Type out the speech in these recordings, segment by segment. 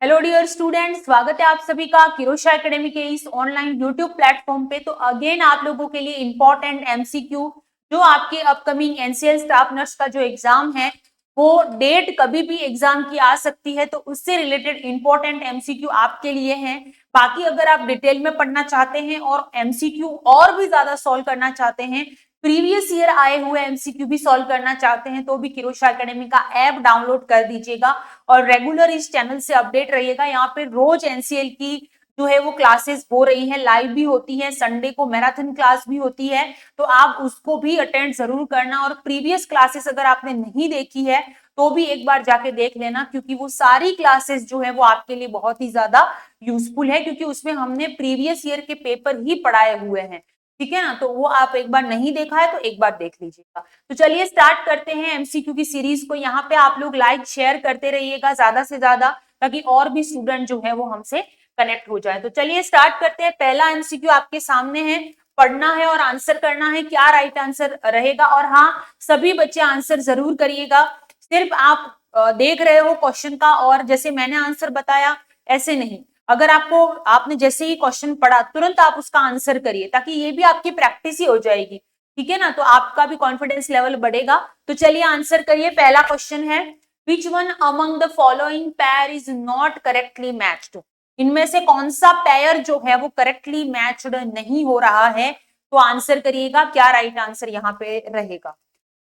Hello dear students, स्वागत है आप सभी का किरोशा एकेडमी के इस ऑनलाइन यूट्यूब प्लेटफॉर्म पे। तो अगेन आप लोगों के लिए इंपॉर्टेंट एमसीक्यू जो आपके अपकमिंग एनसीएल स्टाफ नर्स का जो एग्जाम है वो डेट कभी भी एग्जाम की आ सकती है, तो उससे रिलेटेड इंपॉर्टेंट एमसीक्यू आपके लिए हैं। बाकी अगर आप डिटेल में पढ़ना चाहते हैं और एमसीक्यू और भी ज्यादा सॉल्व करना चाहते हैं, प्रीवियस ईयर आए हुए एमसीक्यू भी सॉल्व करना चाहते हैं, तो भी किरोशा एकेडमी का ऐप डाउनलोड कर दीजिएगा और रेगुलर इस चैनल से अपडेट रहिएगा। यहाँ पे रोज एनसीएल की जो है वो क्लासेस हो रही है, लाइव भी होती है, संडे को मैराथन क्लास भी होती है, तो आप उसको भी अटेंड जरूर करना। और प्रीवियस क्लासेस अगर आपने नहीं देखी है तो भी एक बार जाके देख लेना, क्योंकि वो सारी क्लासेस जो है वो आपके लिए बहुत ही ज्यादा यूजफुल है, क्योंकि उसमें हमने प्रीवियस ईयर के पेपर ही पढ़ाए हुए हैं। ठीक है ना, तो वो आप एक बार नहीं देखा है तो एक बार देख लीजिएगा। तो चलिए स्टार्ट करते हैं एमसीक्यू की सीरीज को। यहाँ पे आप लोग लाइक शेयर करते रहिएगा ज्यादा से ज्यादा, ताकि और भी स्टूडेंट जो है वो हमसे कनेक्ट हो जाए। तो चलिए स्टार्ट करते हैं। पहला एमसीक्यू आपके सामने है, पढ़ना है और आंसर करना है क्या राइट आंसर रहेगा। और हाँ, सभी बच्चे आंसर जरूर करिएगा। सिर्फ आप देख रहे हो क्वेश्चन का और जैसे मैंने आंसर बताया ऐसे नहीं, अगर आपने जैसे ही क्वेश्चन पढ़ा तुरंत आप उसका आंसर करिए, ताकि ये भी आपकी प्रैक्टिस ही हो जाएगी। ठीक है ना, तो आपका भी कॉन्फिडेंस लेवल बढ़ेगा। तो चलिए आंसर करिए। पहला क्वेश्चन है, which one among the following pair is not correctly matched. इनमें से कौन सा पेयर जो है वो करेक्टली मैच्ड नहीं हो रहा है, तो आंसर करिएगा क्या राइट आंसर यहाँ पे रहेगा।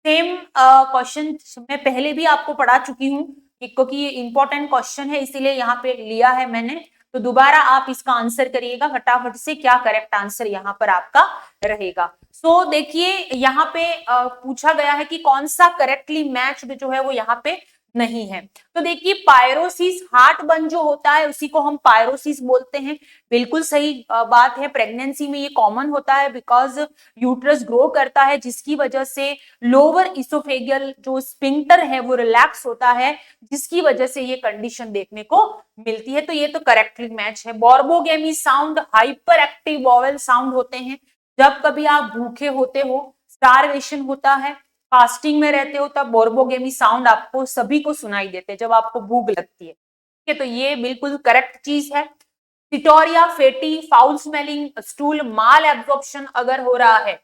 सेम क्वेश्चन मैं पहले भी आपको पढ़ा चुकी हूँ, क्योंकि ये इंपॉर्टेंट क्वेश्चन है इसीलिए यहाँ पे लिया है मैंने। तो दोबारा आप इसका आंसर करिएगा फटाफट से, क्या करेक्ट आंसर यहाँ पर आपका रहेगा। सो देखिए यहाँ पे पूछा गया है कि कौन सा करेक्टली मैच्ड जो है वो यहाँ पे नहीं है। तो देखिए पायरोसिस, हार्ट बर्न जो होता है उसी को हम पायरोसिस बोलते हैं। बिल्कुल सही बात है। प्रेगनेंसी में ये कॉमन होता है, बिकॉज यूट्रस ग्रो करता है, जिसकी वजह से लोअर इसोफेगियल जो स्फिंक्टर है वो रिलैक्स होता है, जिसकी वजह से ये कंडीशन देखने को मिलती है। तो ये तो करेक्टली मैच है। बॉर्बोगेमी sound hyper active vowel sound होते हैं। जब कभी आप भूखे होते हो, स्टारवेशन होता है, फास्टिंग में रहते हो, तब बोर्बोगेमी साउंड आपको सभी को सुनाई देते हैं जब आपको भूख लगती है। ठीक है, तो ये बिल्कुल करेक्ट चीज है। सिटोरिया, फेटी, फाउल स्मेलिंग स्टूल, माल एब्जॉर्प्शन अगर हो रहा है,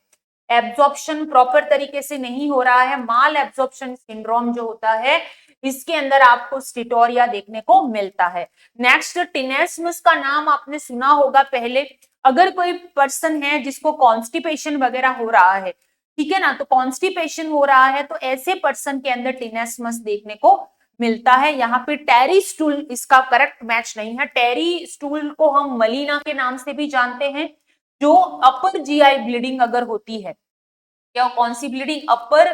एब्जॉर्प्शन प्रॉपर तरीके से नहीं हो रहा है, माल एब्जॉर्प्शन सिंड्रोम जो होता है, इसके अंदर आपको स्टिटोरिया देखने को मिलता है। नेक्स्ट, टिनेस्मस का नाम आपने सुना होगा पहले। अगर कोई पर्सन है जिसको कॉन्स्टिपेशन वगैरह हो रहा है, ठीक है ना, तो कॉन्स्टिपेशन हो रहा है तो ऐसे पर्सन के अंदर टिनेस्मस देखने को मिलता है। यहाँ पे टेरी स्टूल इसका करेक्ट मैच नहीं है। टेरी स्टूल को हम मलीना के नाम से भी जानते हैं। जो अपर जीआई ब्लीडिंग अगर होती है, या कौन सी ब्लीडिंग, अपर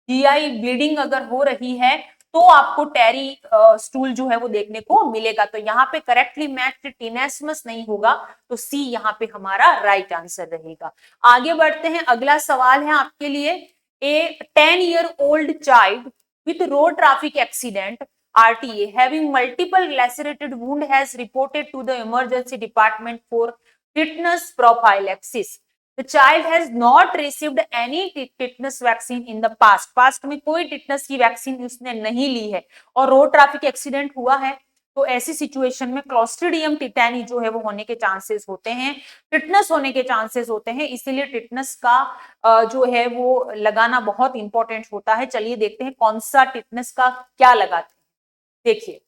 जीआई ब्लीडिंग अगर हो रही है, तो आपको टेरी स्टूल जो है वो देखने को मिलेगा। तो यहाँ पे करेक्टली मैच्ड टिनेस्मस नहीं होगा, तो सी यहाँ पे हमारा राइट आंसर रहेगा। आगे बढ़ते हैं। अगला सवाल है आपके लिए, ए 10-year-old child with road traffic accident RTA having multiple lacerated wound has reported to the emergency department for tetanus prophylaxis. The child has not received any tetanus vaccine in the past. Past में कोई tetanus की vaccine उसने नहीं ली है और road traffic accident हुआ है, तो ऐसी सिचुएशन में क्लोस्ट्रीडियम टिटैनी जो है वो होने के चांसेस होते हैं, टिटनस होने के चांसेस होते हैं। इसीलिए टिटनस का जो है वो लगाना बहुत इंपॉर्टेंट होता है। चलिए देखते हैं कौन सा टिटनस का क्या लगाते हैं। देखिए,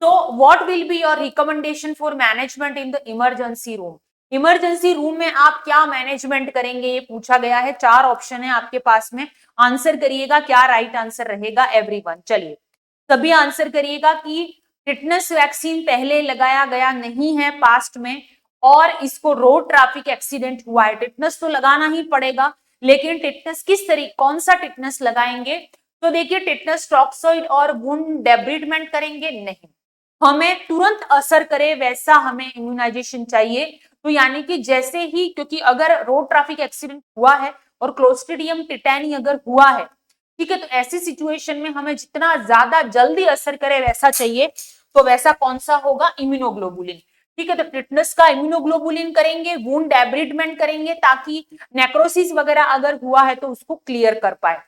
तो what will be your recommendation for management in the emergency room. Emergency room में आप क्या मैनेजमेंट करेंगे, ये पूछा गया है। 4 ऑप्शन है आपके पास में, आंसर करिएगा क्या राइट आंसर रहेगा एवरीवन। चलिए सभी आंसर करिएगा कि टिटनस वैक्सीन पहले लगाया गया नहीं है पास्ट में, और इसको रोड ट्रैफिक एक्सीडेंट हुआ है। टिटनस तो लगाना ही पड़ेगा, लेकिन टिटनस किस तरीके, कौन सा टिटनस लगाएंगे। तो देखिए, टिटनस टॉक्सोइड और वुंड डेब्रिडमेंट करेंगे नहीं, हमें तुरंत असर करे वैसा हमें इम्यूनाइजेशन चाहिए। तो यानी कि जैसे ही, क्योंकि अगर रोड ट्रैफिक एक्सीडेंट हुआ है और क्लोस्ट्रीडियम टिटैनी अगर हुआ है, ठीक है, तो ऐसी सिचुएशन में हमें जितना ज्यादा जल्दी असर करे वैसा चाहिए। तो वैसा कौन सा होगा, इम्यूनोग्लोबुलिन। ठीक है, तो टिटनस का इम्यूनोग्लोबुलिन करेंगे, वुंड डेब्रिडमेंट करेंगे, ताकि नेक्रोसिस वगैरह अगर हुआ है तो उसको क्लियर कर पाए।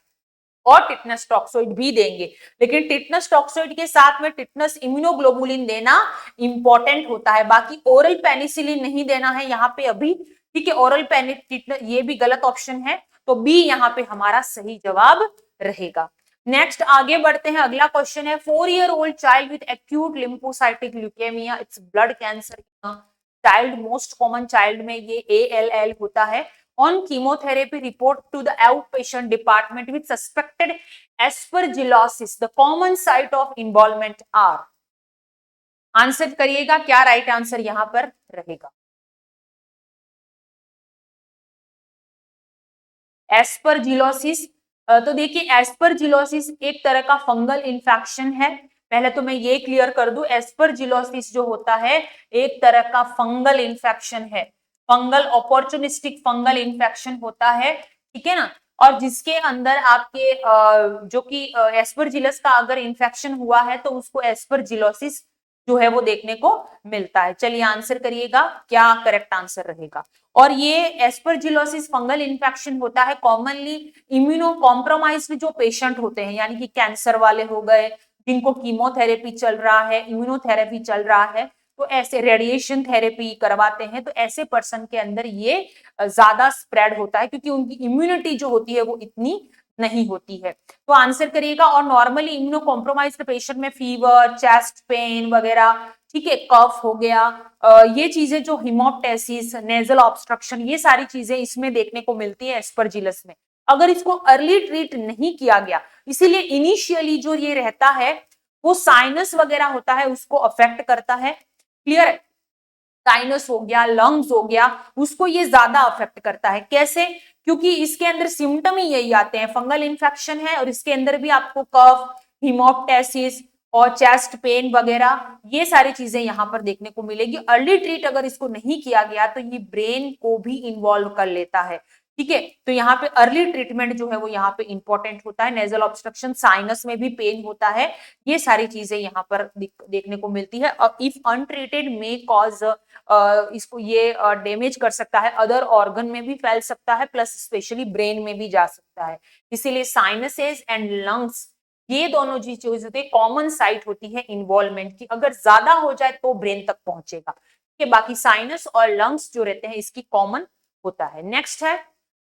और टिटनस टॉक्सोइड भी देंगे, लेकिन टिटनस टॉक्सोइड के साथ में टिटनस इम्यूनोग्लोबुलिन देना इंपॉर्टेंट होता है। बाकी ओरल पेनिसिलिन नहीं देना है यहाँ पे अभी, ठीक है। ओरल पेनिसिलिन ये भी गलत ऑप्शन है, तो बी यहाँ पे हमारा सही जवाब रहेगा। नेक्स्ट आगे बढ़ते हैं, अगला क्वेश्चन है 4-year-old child with acute lymphocytic leukaemia, its blood cancer. Child most common child में ये ALL होता है। On chemotherapy, report to the outpatient department with suspected aspergillosis. The common site of involvement are. Answer करिएगा, क्या right answer यहां पर रहेगा? Aspergillosis, तो देखिए एस्परजिलोसिस एक तरह का फंगल इन्फेक्शन है। पहले तो मैं ये क्लियर कर दूं, एस्परजिलोसिस जो होता है एक तरह का फंगल इन्फेक्शन है, फंगल अपॉर्चुनिस्टिक फंगल इन्फेक्शन होता है, ठीक है ना। और जिसके अंदर आपके जो कि एस्परजिलस का अगर इन्फेक्शन हुआ है तो उसको एस्परजिलोसिस जो है वो देखने को मिलता है। चलिए आंसर करिएगा, क्या करेक्ट आंसर रहेगा? और ये एस्परजिलोसिस फंगल इन्फेक्शन होता है कॉमनली इम्यूनो कॉम्प्रोमाइज्ड जो पेशेंट होते हैं, यानी कि कैंसर वाले हो गए, जिनको कीमोथेरेपी चल रहा है, इम्यूनोथेरेपी चल रहा है, तो ऐसे रेडिएशन थेरेपी करवाते हैं, तो ऐसे पर्सन के अंदर ये ज्यादा स्प्रेड होता है क्योंकि उनकी इम्यूनिटी जो होती है वो इतनी नहीं होती है। तो आंसर करिएगा। और नॉर्मली इम्यूनो कॉम्प्रोमाइज्ड पेशेंट में फीवर, चेस्ट पेन वगैरह, ठीक है, कफ हो गया, ये चीजें जो हिमोप्टेसिस, नेजल ऑब्स्ट्रक्शन, ये सारी चीजें इसमें देखने को मिलती है एस्परजिलस में। अगर इसको अर्ली ट्रीट नहीं किया गया, इसीलिए इनिशियली जो ये रहता है वो साइनस वगैरह होता है, उसको अफेक्ट करता है। क्लियर है? साइनस हो गया, लंग्स हो गया, उसको ये ज्यादा अफेक्ट करता है। कैसे? क्योंकि इसके अंदर सिम्टम ही यही आते हैं, फंगल इन्फेक्शन है और इसके अंदर भी आपको कफ, हिमोप्टेसिस और चेस्ट पेन वगैरह ये सारी चीजें यहाँ पर देखने को मिलेगी। अर्ली ट्रीट अगर इसको नहीं किया गया तो ये ब्रेन को भी इन्वॉल्व कर लेता है, ठीक है। तो यहाँ पे अर्ली ट्रीटमेंट जो है वो यहाँ पे इंपॉर्टेंट होता है। नेजल ऑब्स्ट्रक्शन, साइनस में भी पेन होता है, ये सारी चीजें यहाँ पर देखने को मिलती है। और इफ अनट्रीटेड मे कॉज, इसको ये डैमेज कर सकता है, अदर ऑर्गन में भी फैल सकता है, प्लस स्पेशली ब्रेन में भी जा सकता है। इसीलिए साइनसेस एंड लंग्स ये दोनों जी चीज होती है, कॉमन साइट होती है इन्वॉल्वमेंट की। अगर ज्यादा हो जाए तो ब्रेन तक पहुंचेगा, ठीक है। बाकी साइनस और लंग्स जो रहते हैं इसकी कॉमन होता है। नेक्स्ट है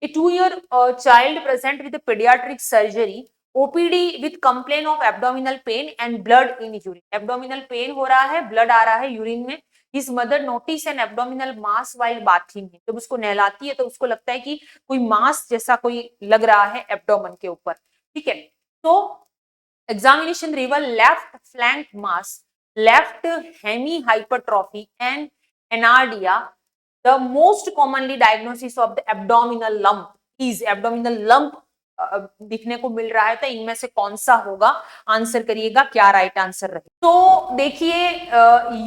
A 2-year child present with a pediatric surgery, OPD with complaint of abdominal pain and blood in urine. Abdominal pain हो रहा है, blood आ रहा है यूरिन में। His mother notice an abdominal mass while bathing him. जब उसको नहलाती है तो उसको लगता है कि कोई मास जैसा कोई लग रहा है एब्डोमेन के ऊपर, ठीक है। तो examination reveal left flank mass, left hemi hypertrophy and anardia. The most commonly diagnosis of the abdominal lump is abdominal lump दिखने को मिल रहा है, तो इनमें से कौन सा होगा? आंसर करिएगा, क्या राइट आंसर रहे। तो देखिए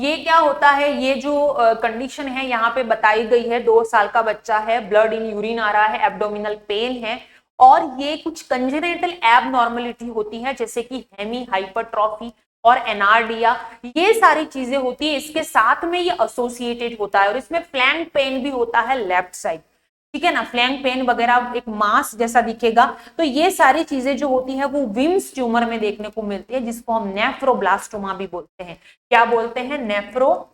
ये क्या होता है, ये जो कंडीशन है यहाँ पे बताई गई है, 2 साल का बच्चा है, ब्लड इन यूरिन आ रहा है, एब्डोमिनल पेन है, और ये कुछ कंजेनिटल एबनॉर्मलिटी होती है जैसे कि हेमी हाइपरट्रॉफी और एनार्डिया, ये सारी चीजें होती है, इसके साथ में ये एसोसिएटेड होता है। और इसमें फ्लैंक पेन भी होता है लेफ्ट साइड, ठीक है ना, फ्लैंक पेन वगैरह एक मास जैसा दिखेगा। तो ये सारी चीजें जो होती है वो विम्स ट्यूमर में देखने को मिलती है, जिसको हम नेफ्रोब्लास्टोमा भी बोलते हैं। क्या बोलते हैं? नेफ्रोब्लास्टोमा,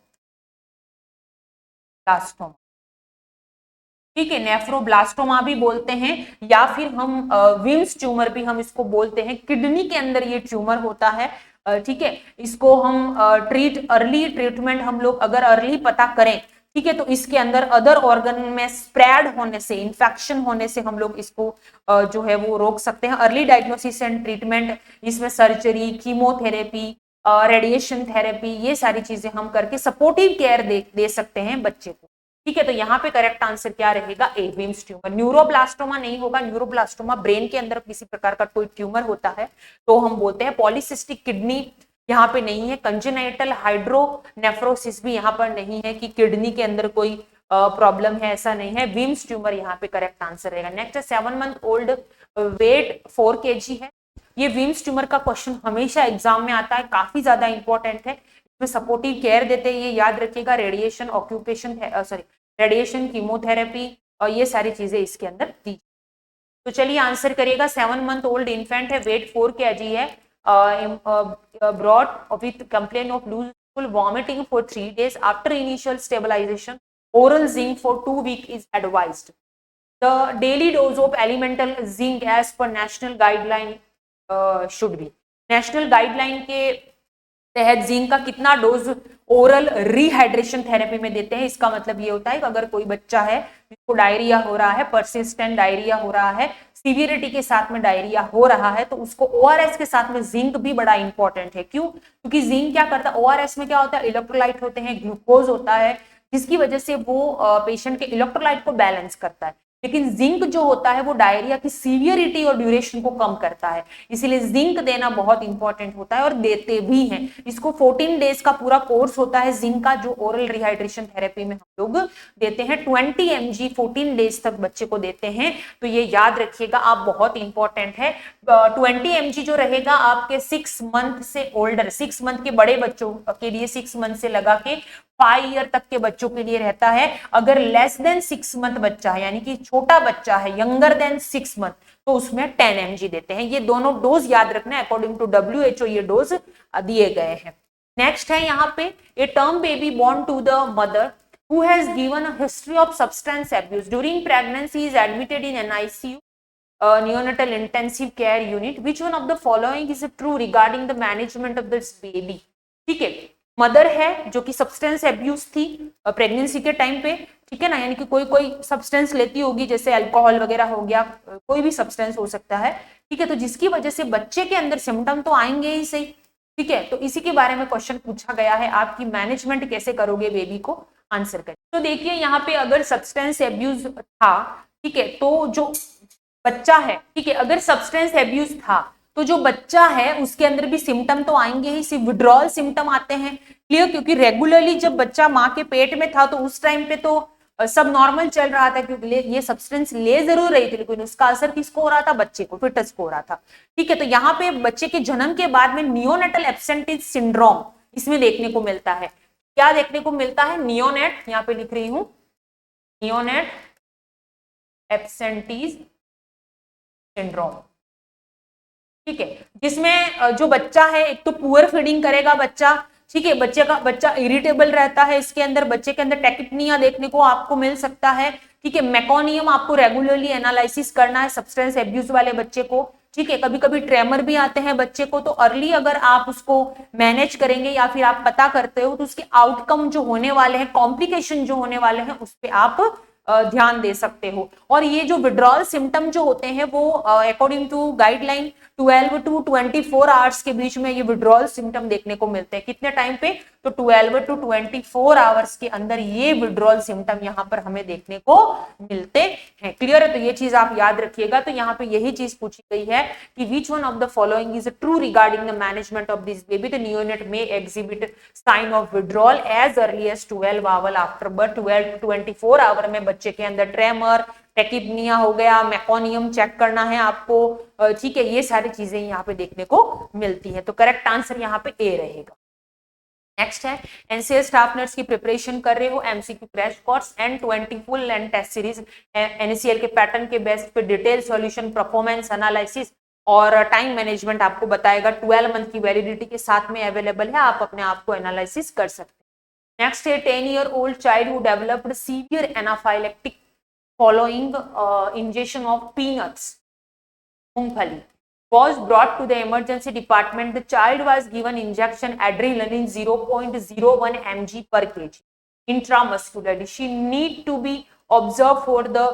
ठीक है, नेफ्रोब्लास्टोमा भी बोलते हैं, या फिर हम विम्स ट्यूमर भी हम इसको बोलते हैं। किडनी के अंदर ये ट्यूमर होता है, ठीक है। इसको हम अर्ली ट्रीटमेंट हम लोग अगर अर्ली पता करें, ठीक है, तो इसके अंदर अदर ऑर्गन में स्प्रेड होने से, इन्फेक्शन होने से हम लोग इसको जो है वो रोक सकते हैं। अर्ली डायग्नोसिस एंड ट्रीटमेंट, इसमें सर्जरी, कीमोथेरेपी, रेडिएशन थेरेपी, ये सारी चीजें हम करके सपोर्टिव केयर दे सकते हैं बच्चे को, ठीक है। तो यहाँ पे करेक्ट आंसर क्या रहेगा? ए, विम्स ट्यूमर। न्यूरोब्लास्टोमा नहीं होगा, न्यूरोब्लास्टोमा ब्रेन के अंदर किसी प्रकार का कोई ट्यूमर होता है तो हम बोलते हैं। पॉलीसिस्टिक किडनी यहाँ पे नहीं है। कंजेनाइटल हाइड्रोनेफ्रोसिस भी यहाँ पर नहीं है कि किडनी के अंदर कोई प्रॉब्लम है, ऐसा नहीं है। विम्स ट्यूमर यहाँ पे करेक्ट आंसर रहेगा। Next 7 month old, weight 4 kg है। ये विम्स ट्यूमर का क्वेश्चन हमेशा एग्जाम में आता है, काफी ज्यादा इंपॉर्टेंट है। इसमें सपोर्टिव केयर देते हैं, ये याद रखिएगा। Radiation, occupation, sorry radiation, chemotherapy और ये सारी चीजें इसके अंदर दी तो चलिए आंसर करिएगा 7 मंथ ओल्ड इन्फेंट है, वेट 4 kg है, ब्रॉड विथ कंप्लेन ऑफ लूजफुल vomiting for 3 days after initial stabilization, oral zinc for 2 weeks is advised. The daily dose of elemental zinc as per national guideline should be. National guideline के तहत zinc का कितना dose oral rehydration therapy में देते हैं? इसका मतलब ये होता है कि अगर कोई बच्चा है जिसको डायरिया हो रहा है, परसिस्टेंट डायरिया हो रहा है, सीवियरिटी के साथ में डायरिया हो रहा है, तो उसको ओआरएस के साथ में जिंक भी बड़ा इंपॉर्टेंट है। क्यों? क्योंकि जिंक क्या करता है, ओआरएस में क्या होता है, इलेक्ट्रोलाइट होते हैं, ग्लूकोज होता है, जिसकी वजह से वो पेशेंट के इलेक्ट्रोलाइट को बैलेंस करता है। लेकिन जिंक जो होता है वो डायरिया की सीवियरिटी और ड्यूरेशन को कम करता है, इसीलिए जिंक देना बहुत इंपॉर्टेंट होता है और देते भी हैं। इसको 14 डेज का पूरा कोर्स होता है जिंक का, जो ओरल रिहाइड्रेशन थेरेपी में हम लोग देते हैं। 20 mg 14 डेज तक बच्चे को देते हैं, तो ये याद रखिएगा आप, बहुत इंपॉर्टेंट है। 20 mg जो रहेगा आपके 6 मंथ से ओल्डर, 6 मंथ के बड़े बच्चों के लिए 6 मंथ से लगा के 5 ईयर तक के बच्चों के लिए रहता है। अगर लेस देन 6 मंथ बच्चा है, यानी कि छोटा बच्चा है, यंगर देन 6 मंथ, तो उसमें 10 mg देते हैं। ये दोनों डोज याद रखना है, अकॉर्डिंग टू WHO ये डोज दिए गए हैं। नेक्स्ट है यहाँ पे, a term baby born to the mother who has given a history of substance abuse during pregnancy is admitted in NICU, neonatal intensive care unit. Which one of the following is true regarding the management of this baby? ठीक है, mother है जो कि substance abuse थी pregnancy के time पे, ठीक है ना, यानी कि कोई सब्सटेंस लेती होगी, जैसे अल्कोहल वगैरह हो गया, कोई भी सब्सटेंस हो सकता है, ठीक है, तो जिसकी वजह से बच्चे के अंदर सिम्टम तो आएंगे ही सही, ठीक है। तो इसी के बारे में क्वेश्चन पूछा गया है, आपकी मैनेजमेंट कैसे करोगे बेबी को, आंसर करें। तो देखिए यहाँ पे अगर सब्सटेंस एब्यूज था, ठीक है, तो जो बच्चा है, ठीक है, अगर सब्सटेंस एब्यूज था तो जो बच्चा है उसके अंदर भी सिम्टम तो आएंगे ही, सिर्फ विड्रॉल सिम्टम आते हैं, क्लियर, क्योंकि रेगुलरली जब बच्चा माँ के पेट में था तो उस टाइम पे तो सब नॉर्मल चल रहा था, क्योंकि ये सब्सटेंस ले जरूर रही थी, लेकिन उसका असर किसको हो रहा था, बच्चे को, फिटस को हो रहा था, ठीक है। तो यहाँ पे बच्चे के जन्म के बाद में नियोनेटल एब्सेंटीज सिंड्रोम इसमें देखने को मिलता है। क्या देखने को मिलता है? नियोनेट, यहाँ पे लिख रही हूं, नियोनेट एब्सेंटीज सिंड्रोम, ठीक है, जिसमें जो बच्चा है एक तो पुअर फीडिंग करेगा बच्चा, ठीक है, बच्चा इरिटेबल रहता है, इसके अंदर बच्चे के अंदर टैकिपनिया देखने को आपको मिल सकता है, ठीक है, मेकोनियम आपको रेगुलरली एनालिसिस करना है सब्सटेंस एब्यूज वाले बच्चे को, ठीक है, कभी कभी ट्रेमर भी आते हैं बच्चे को, तो अर्ली अगर आप उसको मैनेज करेंगे या फिर आप पता करते हो तो उसके आउटकम जो होने वाले हैं, कॉम्प्लिकेशन जो होने वाले हैं, उस पर आप ध्यान दे सकते हो। और ये जो विड्रॉल सिम्टम जो होते हैं वो according to guideline 12 to 24 hours के बीच में ये विड्रॉल सिम्टम देखने को मिलते हैं। कितने टाइम पे? तो 12 to 24 आवर्स के अंदर ये विड्रॉल सिम्टम यहाँ पर हमें देखने को मिलते हैं। क्लियर है? तो ये चीज आप याद रखिएगा। तो यहाँ पे यही चीज पूछी गई है कि which one of the following is true regarding the management of this baby. The neonate में exhibit sign of withdrawal as early as 12 hour after birth. 12 to 24 hour में बच्चे के अंदर ट्रेमर, टैकिपनिया हो गया, मेकोनियम चेक करना है आपको, ठीक है, ये सारी चीजें यहाँ पे देखने को मिलती है। तो करेक्ट आंसर यहाँ पे ए रहेगा। नेक्स्ट है एनसीएल स्टाफ नर्स की प्रिपरेशन कर रहे हो, MCQ crash course N20 full length test series NCL के पैटर्न के बेस पे डिटेल सॉल्यूशन, परफॉर्मेंस एनालिसिस और टाइम मैनेजमेंट आपको बताएगा। 12 मंथ की वैलिडिटी के साथ में अवेलेबल है, आप अपने आप को एनालिसिस कर सकते हैं। नेक्स्ट है 10 year old child who developed severe anaphylactic following ingestion of peanuts, मूंगफली, was brought to the emergency department. The child was given injection adrenaline 0.01 mg per kg intramuscularly. She need to be observed for the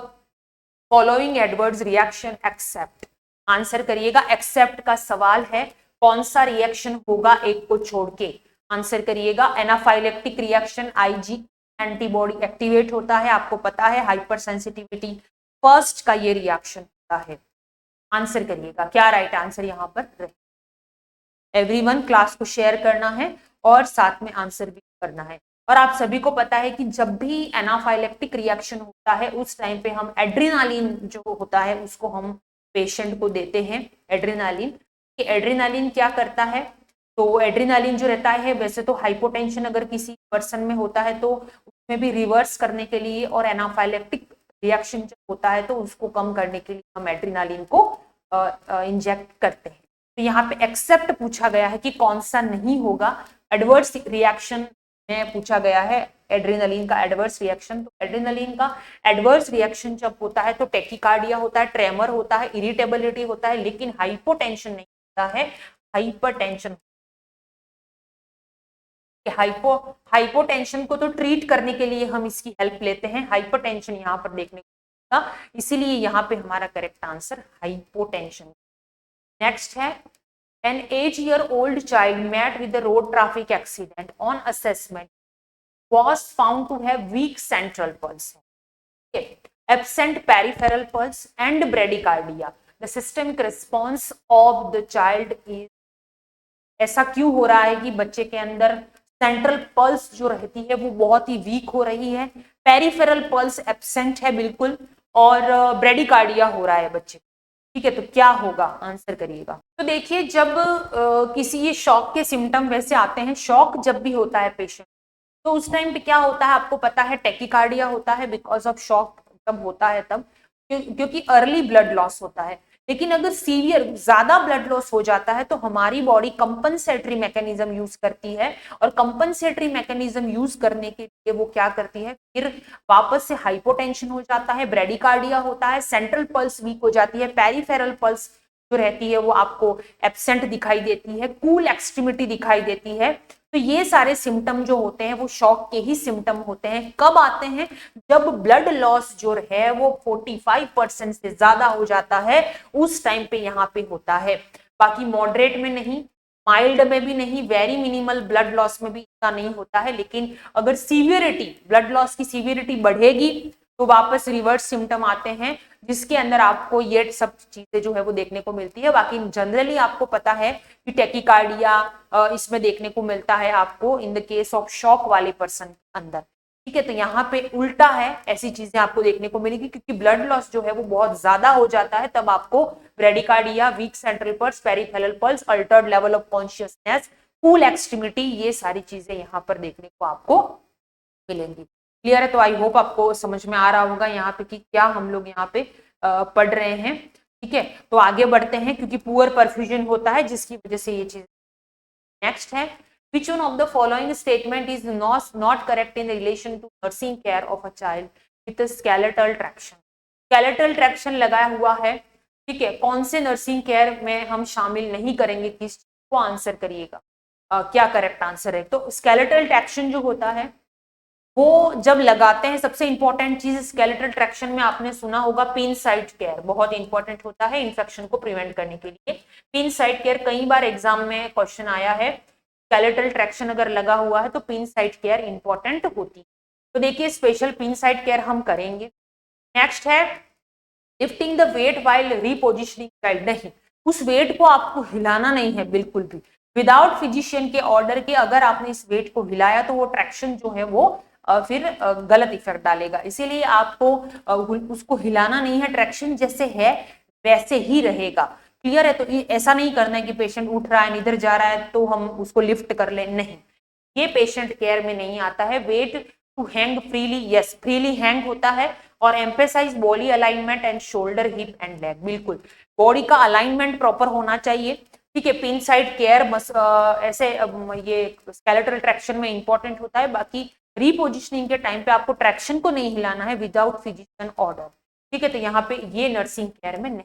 following adverse reaction except. Answer करिएगा, accept का सवाल है, कौन सा reaction होगा एक को छोड़ के, आंसर करिएगा। Anaphylactic reaction, IG antibody activate होता है, आपको पता है, हाइपर सेंसिटिविटी फर्स्ट का ये रिएक्शन होता है। आंसर करिएगा, क्या राइट आंसर यहाँ पर रहे। एवरीवन क्लास को शेयर करना है और साथ में आंसर भी करना है। और आप सभी को पता है कि जब भी एनाफाइलेक्टिक रिएक्शन होता है उस टाइम पे हम एड्रेनालिन जो होता है उसको हम पेशेंट को देते हैं। एड्रेनालिन, एड्रेनालिन क्या करता है? तो एड्रेनालिन जो रहता है, वैसे तो हाइपोटेंशन अगर किसी पर्सन में होता है तो उसमें भी रिवर्स करने के लिए और एनाफाइलेक्टिक रिएक्शन जब होता है तो उसको कम करने के लिए हम एड्रेनालिन को इंजेक्ट करते हैं। तो यहाँ पे एक्सेप्ट पूछा गया है कि कौन सा नहीं होगा। एडवर्स रिएक्शन में पूछा गया है एड्रेनालिन का एडवर्स रिएक्शन। तो एड्रेनालिन का एडवर्स रिएक्शन जब होता है तो टेकिकार्डिया होता है, ट्रेमर होता है, इरिटेबिलिटी होता है, लेकिन हाइपोटेंशन नहीं होता है, हाइपरटेंशन। हाइपोटेंशन को तो ट्रीट करने के लिए हम इसकी हेल्प लेते हैं, हाइपरटेंशन यहाँ पर देखने को मिलेगा, इसीलिए यहाँ पे हमारा करेक्ट आंसर हाइपोटेंशन। नेक्स्ट है an 8-year-old child met with a road traffic accident. On assessment was found to have weak central pulse, okay, absent peripheral pulse and bradycardia. The systemic response of the child is, ऐसा क्यों हो रहा है कि बच्चे के अंदर central pulse जो रहती है वो बहुत ही वीक हो रही है, पेरिफेरल पल्स एब्सेंट है बिल्कुल, और ब्रेडिकार्डिया हो रहा है बच्चे। ठीक है, तो क्या होगा, आंसर करिएगा। तो देखिए जब किसी ये शॉक के सिम्टम वैसे आते हैं, शॉक जब भी होता है पेशेंट, तो उस टाइम पे क्या होता है आपको पता है, टेकिकार्डिया होता है बिकॉज ऑफ शॉक जब होता है तब, क्योंकि अर्ली ब्लड लॉस होता है। लेकिन अगर सीवियर ज्यादा ब्लड लॉस हो जाता है तो हमारी बॉडी कंपनसेटरी मैकेनिज्म यूज करती है, और कंपनसेटरी मैकेनिज्म यूज करने के लिए वो क्या करती है, फिर वापस से हाइपोटेंशन हो जाता है, ब्रेडिकार्डिया होता है, सेंट्रल पल्स वीक हो जाती है, पेरिफेरल पल्स जो रहती है वो आपको एब्सेंट दिखाई देती है, कूल एक्सट्रीमिटी दिखाई देती है। तो ये सारे सिम्टम जो होते हैं वो शॉक के ही सिम्टम होते हैं। कब आते हैं, जब ब्लड लॉस जो है वो 45% से ज्यादा हो जाता है, उस टाइम पे यहाँ पे होता है। बाकी मॉडरेट में नहीं, माइल्ड में भी नहीं, वेरी मिनिमल ब्लड लॉस में भी इतना नहीं होता है। लेकिन अगर सीवियरिटी, ब्लड लॉस की सीवियरिटी बढ़ेगी तो वापस रिवर्स सिम्टम आते हैं, जिसके अंदर आपको ये सब चीजें जो है वो देखने को मिलती है। बाकी जनरली आपको पता है कि टेकिकार्डिया इसमें देखने को मिलता है आपको in the case of shock वाले पर्सन के अंदर। ठीक है, तो यहाँ पे उल्टा है, ऐसी चीजें आपको देखने को मिलेगी, क्योंकि ब्लड लॉस जो है वो बहुत ज्यादा हो जाता है, तब आपको bradycardia, weak central pulse, peripheral pulse, altered level of consciousness, cool extremity, ये सारी चीजें यहाँ पर देखने को आपको मिलेंगी। क्लियर है? तो आई होप आपको समझ में आ रहा होगा यहाँ पे कि क्या हम लोग यहाँ पे पढ़ रहे हैं। ठीक है, तो आगे बढ़ते हैं, क्योंकि पुअर परफ्यूजन होता है जिसकी वजह से ये चीज। नेक्स्ट है, which one of the following statement is not correct in relation to nursing care of a child with a skeletal traction? skeletal traction लगाया हुआ है, ठीक है, कौन से नर्सिंग केयर में हम शामिल नहीं करेंगे, किस चीज को, आंसर करिएगा। क्या करेक्ट आंसर है? तो स्केलेटल ट्रैक्शन जो होता है वो जब लगाते हैं, सबसे इंपॉर्टेंट चीज स्केलेटल ट्रैक्शन में आपने सुना होगा पिन साइट केयर, बहुत इंपॉर्टेंट होता है इन्फेक्शन को प्रिवेंट करने के लिए। पिन साइट केयर कई बार एग्जाम में क्वेश्चन आया है, स्केलेटल ट्रैक्शन अगर लगा हुआ है तो पिन साइट केयर इंपॉर्टेंट होती है। तो देखिए स्पेशल पिन साइट केयर हम करेंगे। नेक्स्ट है lifting the weight while repositioning child. नहीं, उस वेट को आपको हिलाना नहीं है बिल्कुल भी, विदाउट फिजिशियन के ऑर्डर के अगर आपने इस वेट को हिलाया तो वो ट्रैक्शन जो है वो फिर गलत इफेक्ट डालेगा, इसीलिए आपको उसको हिलाना नहीं है, ट्रैक्शन जैसे है वैसे ही रहेगा। क्लियर है? तो ऐसा नहीं करना है कि पेशेंट उठ रहा है, इधर जा रहा है तो हम उसको लिफ्ट कर ले, नहीं, ये पेशेंट केयर में नहीं आता है। Weight to hang freely, yes, freely hang होता है, और emphasize body alignment and shoulder, hip and leg, बिल्कुल बॉडी का अलाइनमेंट प्रॉपर होना चाहिए। ठीक है, पिन साइड केयर ऐसे ये स्केलेटल ट्रैक्शन में इंपॉर्टेंट होता है। बाकी रीपोजिशनिंग के टाइम पे आपको ट्रैक्शन को नहीं हिलाना है विदाउट फिजिशियन ऑर्डर। ठीक है, तो यहाँ पे ये नर्सिंग केयर में नहीं।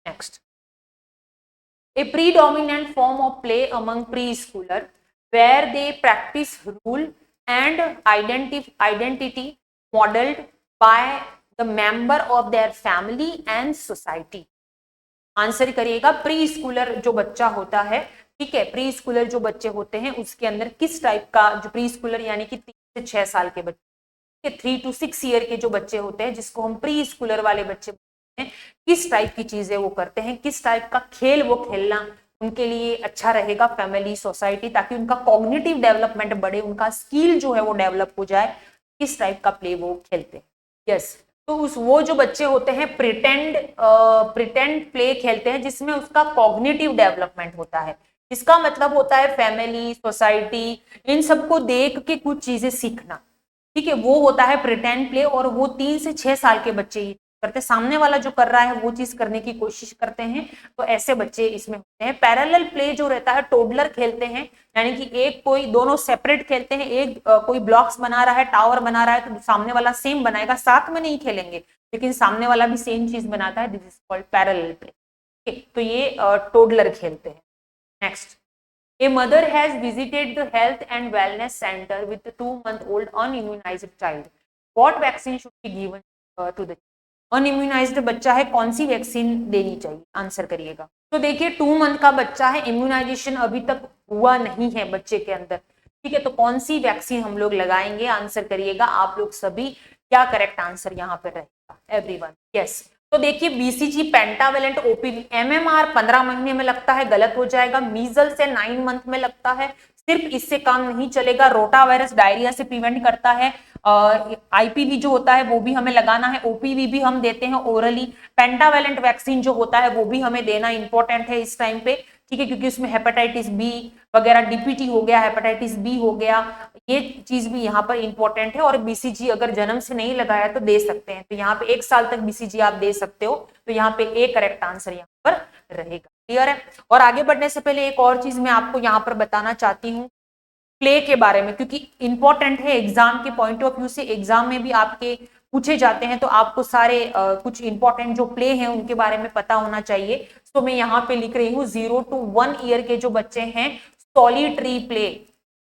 Next, a predominant form of play among preschooler where they practise role and identity modelled by the member of their family and society. Answer करिएगा, प्री स्कूलर जो बच्चा होता है, ठीक है, प्री स्कूलर जो बच्चे होते हैं उसके अंदर किस टाइप का, जो प्री स्कूलर यानी कि 3 से 6 साल के बच्चे, 3 to 6 ईयर के जो बच्चे होते हैं, जिसको हम प्री स्कूलर वाले बच्चे बोलते हैं, किस टाइप की चीजें वो करते हैं, किस टाइप का खेल वो खेलना उनके लिए अच्छा रहेगा, फैमिली, सोसाइटी, ताकि उनका कॉग्निटिव डेवलपमेंट बढ़े, उनका स्किल जो है वो डेवलप हो जाए, किस टाइप का प्ले वो खेलते हैं। यस, तो वो जो बच्चे होते हैं प्रिटेंड प्ले खेलते हैं जिसमें उसका कॉग्निटिव डेवलपमेंट होता है। इसका मतलब होता है फैमिली, सोसाइटी, इन सबको देख के कुछ चीजें सीखना। ठीक है, वो होता है प्रिटेंड प्ले, और वो 3 से 6 साल के बच्चे ही करते हैं। सामने वाला जो कर रहा है वो चीज करने की कोशिश करते हैं, तो ऐसे बच्चे इसमें होते हैं। पैरेलल प्ले जो रहता है, टोडलर खेलते हैं, यानी कि एक कोई दोनों सेपरेट खेलते हैं, एक कोई ब्लॉक्स बना रहा है, टावर बना रहा है, तो सामने वाला सेम बनाएगा, साथ में नहीं खेलेंगे लेकिन सामने वाला भी सेम चीज बनाता है, this is called parallel play. तो ये टोडलर खेलते हैं। Next, a mother has visited the health and wellness center with a 2-month-old unimmunized child. What vaccine should be given to the अनइम्यूनाइज्ड बच्चा है, कौन सी वैक्सीन देनी चाहिए? आंसर करिएगा। तो देखिए 2 मंथ का बच्चा है, इम्यूनाइजेशन अभी तक हुआ नहीं है बच्चे के अंदर, ठीक है, तो कौन सी वैक्सीन हम लोग लगाएंगे? आंसर करिएगा आप लोग सभी। क्या करेक्ट आंसर यहाँ पर रहेगा? Everyone yes. तो देखिए बीसीजी पेंटावेलेंट ओपीवी, एमएमआर 15 महीने में लगता है, गलत हो जाएगा। मीजल से 9 मंथ में लगता है, सिर्फ इससे काम नहीं चलेगा। रोटा वायरस डायरिया से प्रिवेंट करता है। आईपीवी जो होता है वो भी हमें लगाना है, ओपीवी भी हम देते हैं ओरली। पेंटावेलेंट वैक्सीन जो होता है वो भी हमें देना इंपॉर्टेंट है इस टाइम पे, ठीक है, क्योंकि उसमें हेपेटाइटिस बी वगैरह, डीपीटी हो गया, हेपेटाइटिस बी हो गया, ये चीज भी यहाँ पर इंपॉर्टेंट है। और बीसीजी अगर जन्म से नहीं लगाया तो दे सकते हैं, तो यहाँ पे 1 साल तक बीसीजी आप दे सकते हो, तो यहाँ पे ए करेक्ट आंसर यहाँ पर रहेगा। क्लियर है? और आगे बढ़ने से पहले एक और चीज मैं आपको यहाँ पर बताना चाहती हूँ प्ले के बारे में, क्योंकि इंपॉर्टेंट है एग्जाम के पॉइंट ऑफ व्यू से। एग्जाम में भी आपके पूछे जाते हैं, तो आपको सारे कुछ इंपॉर्टेंट जो प्ले हैं उनके बारे में पता होना चाहिए। तो मैं यहाँ पे लिख रही हूँ 0 to 1 ईयर के जो बच्चे हैं, solitary play,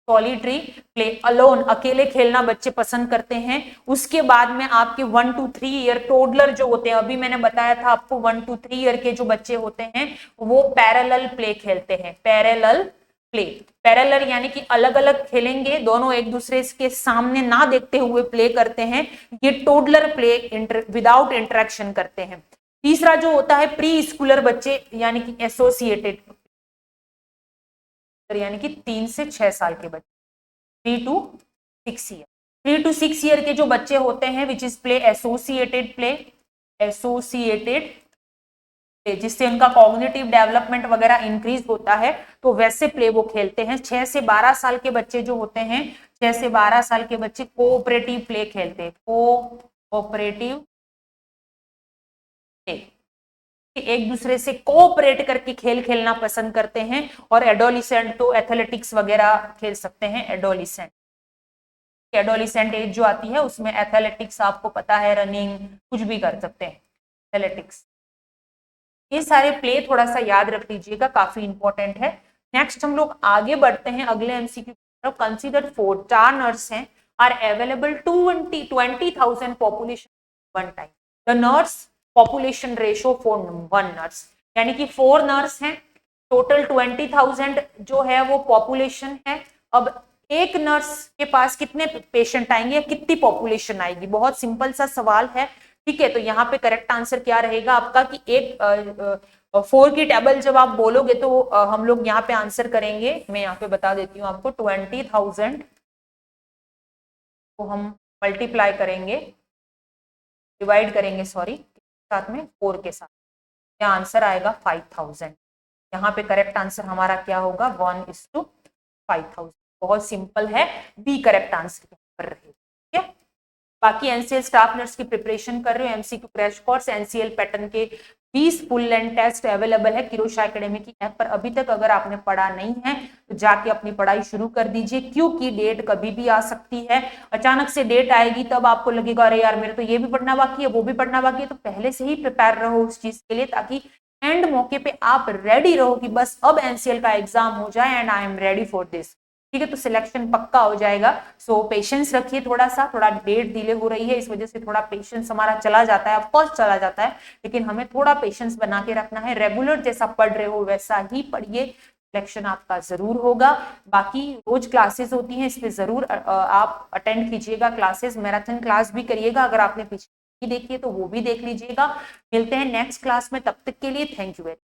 solitary play, alone, अकेले खेलना बच्चे पसंद करते हैं। उसके बाद में आपके 1 to 3 ईयर टोडलर जो होते हैं, अभी मैंने बताया था आपको 1 to 3 ईयर के जो बच्चे होते हैं वो पैरेलल प्ले खेलते हैं। पैरेलल प्ले, पैरेलल यानी कि अलग अलग खेलेंगे, दोनों एक दूसरे के सामने ना देखते हुए प्ले करते हैं, ये टोडलर प्ले विदाउट इंटरेक्शन करते हैं। तीसरा जो होता है प्री स्कूलर बच्चे, यानी कि एसोसिएटेड, यानी कि 3 से 6 साल के बच्चे, 3 to 6 ईयर। 3 to 6 ईयर के जो बच्चे होते हैं which is play associated play, associated, जिससे उनका कॉग्निटिव डेवलपमेंट वगैरह इंक्रीज होता है, तो वैसे प्ले वो खेलते हैं। 6 से 12 साल के बच्चे जो होते हैं, 6 से 12 साल के बच्चे कोऑपरेटिव प्ले खेलते हैं, कोऑपरेटिव प्ले, एक दूसरे से कोऑपरेट करके खेल खेलना पसंद करते हैं। और एडोलिसेंट तो एथलेटिक्स वगैरह खेल सकते हैं। एडोलिसेंट, एडोलिसेंट एज जो आती है उसमें एथलेटिक्स, आपको पता है, रनिंग कुछ भी कर सकते हैं, एथलेटिक्स। ये सारे प्ले थोड़ा सा याद रख लीजिएगा, काफी इंपॉर्टेंट है। नेक्स्ट हम लोग आगे बढ़ते हैं अगले एमसीक्यू की तरफ। कंसीडर 4 नर्स हैं are available 20,000 population one time, the nurse population ratio for 1 nurse, यानी कि 4 नर्स हैं, टोटल 20,000 जो है वो पॉपुलेशन है। अब एक नर्स के पास कितने पेशेंट आएंगे, कितनी पॉपुलेशन आएगी? बहुत सिंपल सा सवाल है, ठीक है। तो यहाँ पे करेक्ट आंसर क्या रहेगा आपका कि एक 4 की टेबल जब आप बोलोगे तो हम लोग यहाँ पे आंसर करेंगे, मैं यहाँ पे बता देती हूँ आपको, 20,000 को हम मल्टीप्लाई करेंगे, डिवाइड करेंगे, सॉरी, साथ में 4 के साथ, क्या आंसर आएगा 5,000। यहाँ पे करेक्ट आंसर हमारा क्या होगा 1:5,000। बहुत सिंपल है, बी करेक्ट आंसर यहाँ पर रहेगा, ठीक है। बाकी एनसीएल स्टाफ नर्स की प्रिपरेशन कर रहे हो, MCQ crash course NCL pattern के 20 फुल लेंथ टेस्ट अवेलेबल है किरोशा एकेडमी की ऐप पर। अभी तक अगर आपने पढ़ा नहीं है तो जाके अपनी पढ़ाई शुरू कर दीजिए, क्योंकि डेट कभी भी आ सकती है। अचानक से डेट आएगी तब आपको लगेगा अरे यार मेरे तो ये भी पढ़ना बाकी है, वो भी पढ़ना बाकी है, तो पहले से ही प्रिपेयर रहो उस चीज के लिए, ताकि एंड मौके पे आप रेडी रहो कि बस अब एनसीएल का एग्जाम हो जाए and I am ready for this, ठीक है। तो सिलेक्शन पक्का हो जाएगा। सो पेशेंस रखिए, थोड़ा डेट डिले हो रही है, इस वजह से थोड़ा पेशेंस हमारा चला जाता है, ऑफकोर्स चला जाता है, लेकिन हमें थोड़ा पेशेंस बना के रखना है। रेगुलर जैसा पढ़ रहे हो वैसा ही पढ़िए, सिलेक्शन आपका जरूर होगा। बाकी रोज क्लासेस होती हैं, इस पे जरूर आप अटेंड कीजिएगा क्लासेस, मैराथन क्लास भी करिएगा, अगर आपने पीछे देखी है तो वो भी देख लीजिएगा। मिलते हैं नेक्स्ट क्लास में, तब तक के लिए थैंक यू वेरी मच।